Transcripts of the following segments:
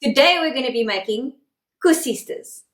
Today we're going to be making koesisters.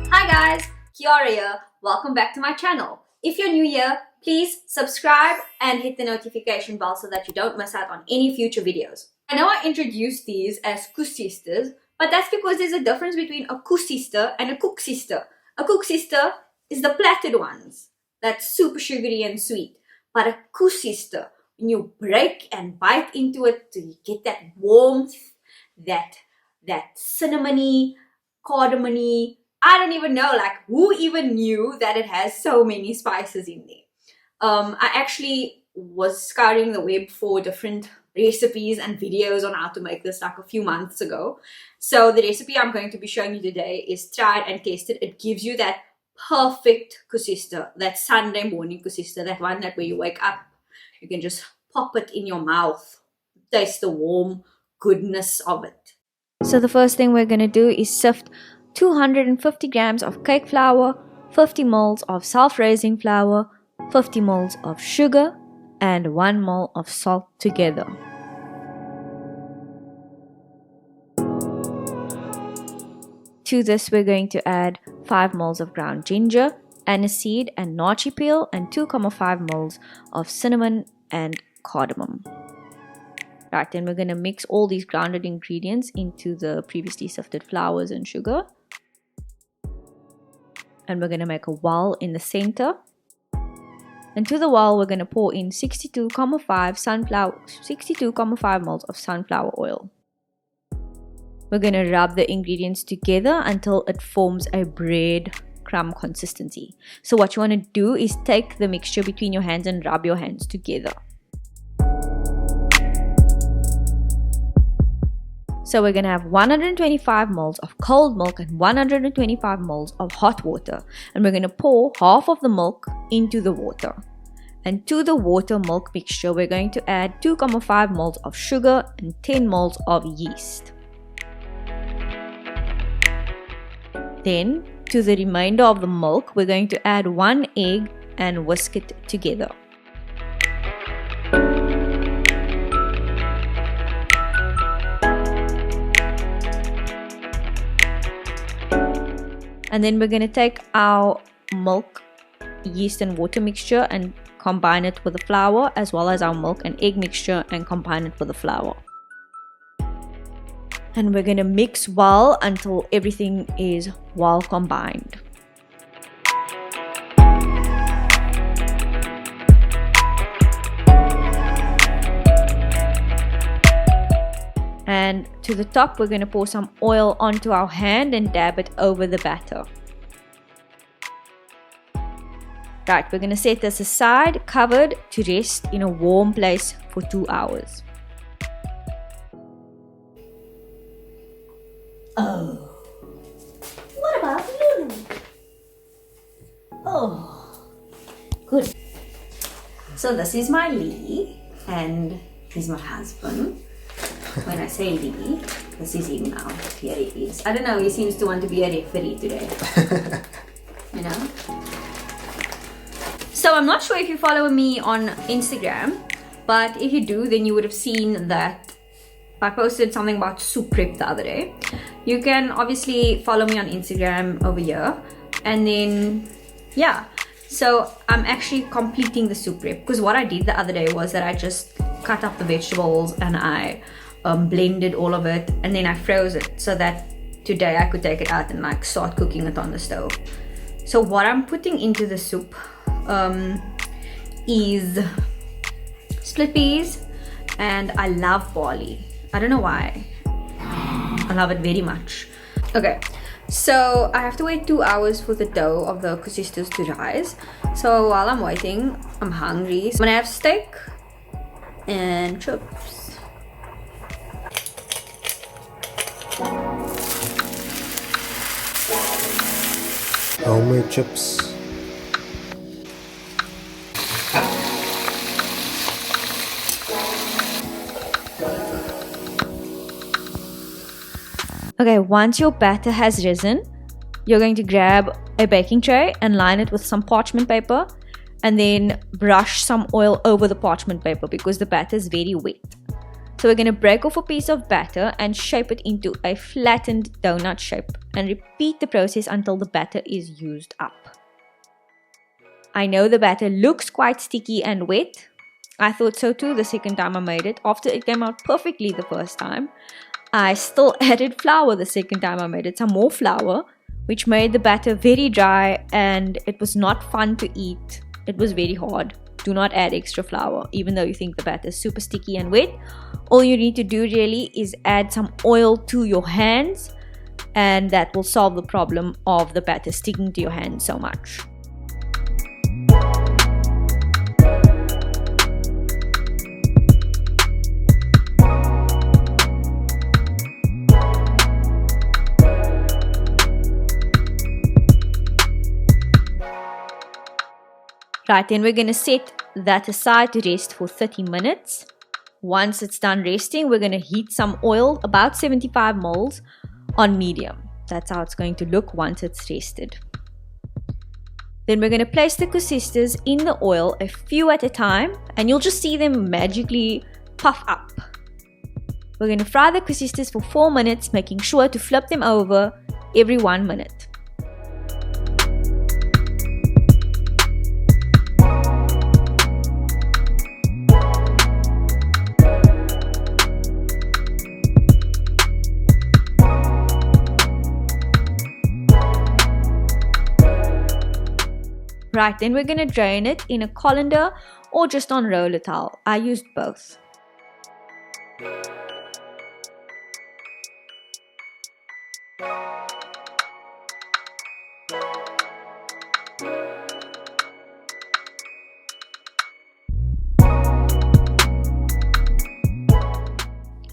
Hi guys, Kiara here. Welcome back to my channel. If you're new here, please subscribe and hit the notification bell so that you don't miss out on any future videos. I know I introduced these as koesisters, but that's because there's a difference between a koesister and a koeksister. A koeksister is the platted ones. That's super sugary and sweet. But a koesister, when you break and bite into it, you get that warmth, that cinnamony, cardamom-y. I don't even know, like, who even knew that it has so many spices in there? I actually was scouring the web for different recipes and videos on how to make this like a few months ago. So the recipe I'm going to be showing you today is tried and tested. It gives you that perfect koesister, that Sunday morning koesister, that one that where you wake up, you can just pop it in your mouth, taste the warm goodness of it. So the first thing we're going to do is sift 250 grams of cake flour, 50 moles of self-raising flour, 50 moles of sugar, and 1 mole of salt together. To this we're going to add 5 moles of ground ginger, aniseed and naartjie peel, and 2.5 moles of cinnamon and cardamom. Right, then we're going to mix all these grounded ingredients into the previously sifted flours and sugar. And we're going to make a well in the center. And to the well we're going to pour in 62.5 moles of sunflower oil. We're going to rub the ingredients together until it forms a bread crumb consistency. So what you want to do is take the mixture between your hands and rub your hands together. So we're going to have 125 moles of cold milk and 125 moles of hot water. And we're going to pour half of the milk into the water. And to the water milk mixture, we're going to add 2.5 moles of sugar and 10 moles of yeast. Then, to the remainder of the milk, we're going to add 1 egg and whisk it together. And then we're going to take our milk, yeast and water mixture and combine it with the flour, as well as our milk and egg mixture and combine it with the flour. And we're going to mix well until everything is well combined. And to the top we're going to pour some oil onto our hand and dab it over the batter. Right, we're going to set this aside, covered, to rest in a warm place for 2 hours. Oh, what about Lulu? Oh, good. So this is my Lee, and he's my husband. When I say Lee, this is him now. Here he is. I don't know, he seems to want to be a referee today. You know? So I'm not sure if you follow me on Instagram, but if you do, then you would have seen that I posted something about soup prep the other day. You can obviously follow me on Instagram over here. And then, yeah. So I'm actually completing the soup prep, because what I did the other day was that I just cut up the vegetables and I blended all of it, and then I froze it so that today I could take it out and like start cooking it on the stove. So what I'm putting into the soup is split peas, and I love barley. I don't know why. I love it very much. Okay, so I have to wait 2 hours for the dough of the koesisters to rise. So while I'm waiting, I'm hungry. So I'm gonna have steak and chips. Homemade chips. Okay, once your batter has risen, you're going to grab a baking tray and line it with some parchment paper, and then brush some oil over the parchment paper because the batter is very wet. So we're going to break off a piece of batter and shape it into a flattened donut shape, and repeat the process until the batter is used up. I know the batter looks quite sticky and wet. I thought so too the second time I made it. After it came out perfectly the first time, I still added flour the second time I made it, some more flour, which made the batter very dry, and it was not fun to eat. It was very hard. Do not add extra flour, even though you think the batter is super sticky and wet. All you need to do really is add some oil to your hands, and that will solve the problem of the batter sticking to your hands so much. Right, then we're going to set that aside to rest for 30 minutes. Once it's done resting, we're going to heat some oil, about 75 ml, on medium. That's how it's going to look once it's rested. Then we're going to place the koesisters in the oil, a few at a time, and you'll just see them magically puff up. We're going to fry the koesisters for 4 minutes, making sure to flip them over every 1 minute. Right, then we're going to drain it in a colander or just on roller towel. I used both.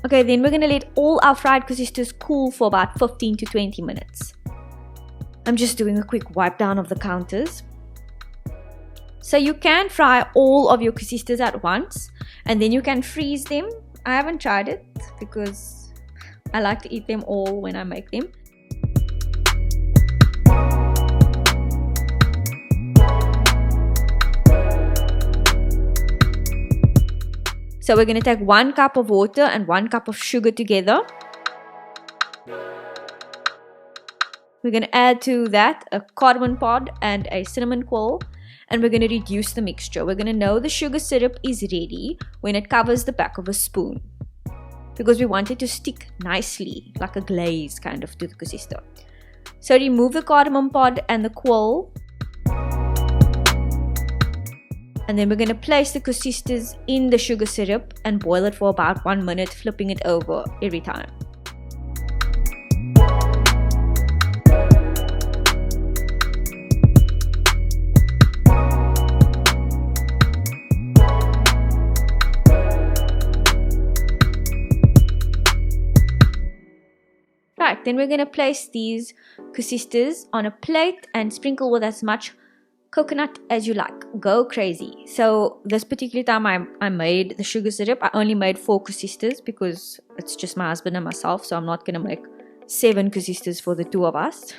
Okay, then we're going to let all our fried koesisters cool for about 15 to 20 minutes. I'm just doing a quick wipe down of the counters. So you can fry all of your koesisters at once, and then you can freeze them. I haven't tried it because I like to eat them all when I make them. So we're going to take 1 cup of water and 1 cup of sugar together. We're going to add to that a cardamom pod and a cinnamon quill. And we're going to reduce the mixture. We're going to know the sugar syrup is ready when it covers the back of a spoon, because we want it to stick nicely, like a glaze kind of to the koesister. So remove the cardamom pod and the quill. And then we're going to place the koesisters in the sugar syrup and boil it for about 1 minute, flipping it over every time. Right, then we're going to place these koesisters on a plate and sprinkle with as much coconut as you like. Go crazy. So this particular time I made the sugar syrup, I only made 4 koesisters because it's just my husband and myself, so I'm not going to make 7 koesisters for the 2 of us.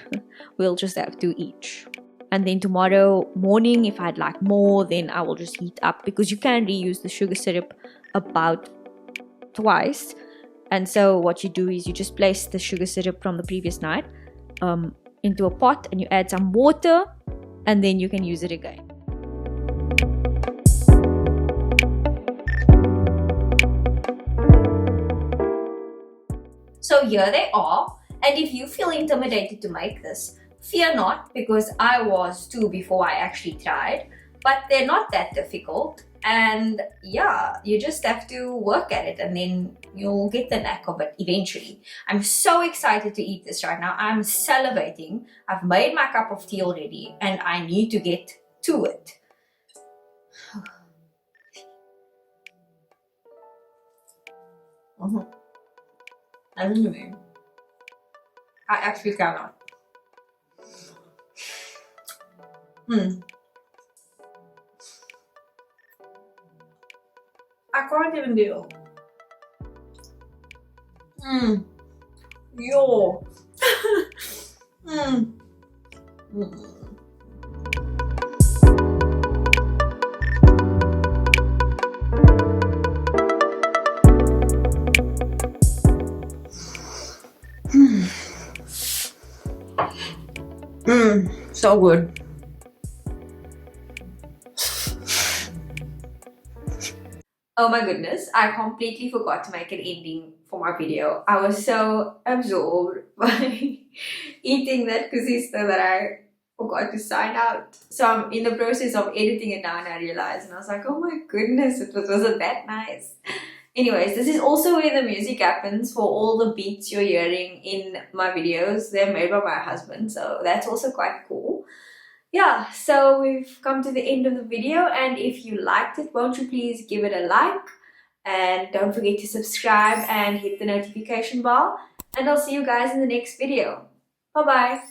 We'll just have 2 each. And then tomorrow morning, if I'd like more, then I will just heat up, because you can reuse the sugar syrup about twice. And so what you do is you just place the sugar syrup from the previous night into a pot, and you add some water, and then you can use it again. So here they are, and if you feel intimidated to make this, fear not, because I was too before I actually tried, but they're not that difficult. And yeah, you just have to work at it, and then you'll get the knack of it eventually. I'm so excited to eat this right now. I'm salivating. I've made my cup of tea already, and I need to get to it. I don't know. I actually cannot. I can't even deal. Yo. So good. Oh my goodness, I completely forgot to make an ending for my video. I was so absorbed by eating that koesister that I forgot to sign out. So I'm in the process of editing it now and I realized, and I was like, oh my goodness, it wasn't that nice. Anyways, this is also where the music happens for all the beats you're hearing in my videos. They're made by my husband, so that's also quite cool. Yeah, so we've come to the end of the video, and if you liked it, won't you please give it a like, and don't forget to subscribe and hit the notification bell, and I'll see you guys in the next video. Bye bye.